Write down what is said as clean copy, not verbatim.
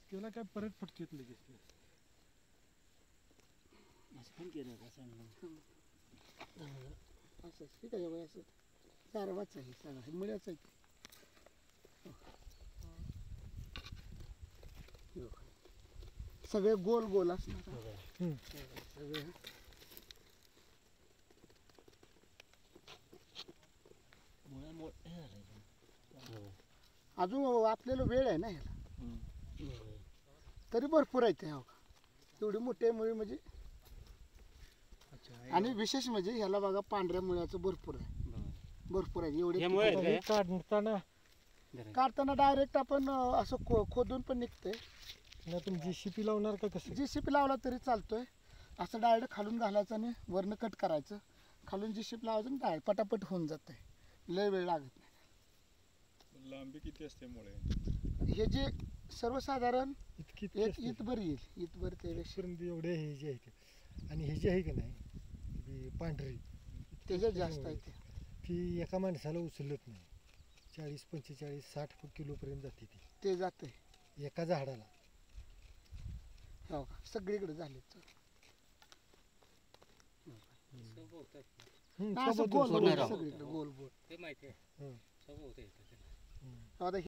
त्याला काय परत फुटतेत लगेच ते. असं पण केलं का सांग असं ठीक आहे बाई असं सारवाच आहे सगळा मुळ्याच आहे सगळे गोल गोल असणार सगळे मुळा मोठे झाले अजून आपल्याला वेळ आहे ना ह्याला तरी भरपूर आहे ते एवढी मोठी मुळे म्हणजे आणि विशेष म्हणजे ह्याला बघा पांढऱ्या मुळ्याचं भरपूर आहे भरपूर आहे एवढे काढताना डायरेक्ट आपण असं खोदून पण निघतंय ना तुम्ही जीसीपी लावणार का कसं? जीसीपी लावला तरी चालतोय असं डायरेक्ट खालून घालायचं आणि वरनं कट करायचं खालून जीसीपी लावायचं आणि डायरेक्ट पटापट होऊन जातंय लय वेळ लागत नाही लांबी किती असते मुळे हे जे सर्वसाधारण इतकी एक ईतभर येईल ईतभर त्यापेक्षा एवढे हे जे आहे ते आणि हे जे आहे की नाही पांढरी त्याच्यात जास्त आहे ते ती एका माणसाला उचलत नाही 40-45-60 किलोपर्यंत जाते ती ते जाते एका झाडाला हो का सगळीकडे झाले असं गोल गोल सगळीकडे गोल गोल ते माहिती आहे आता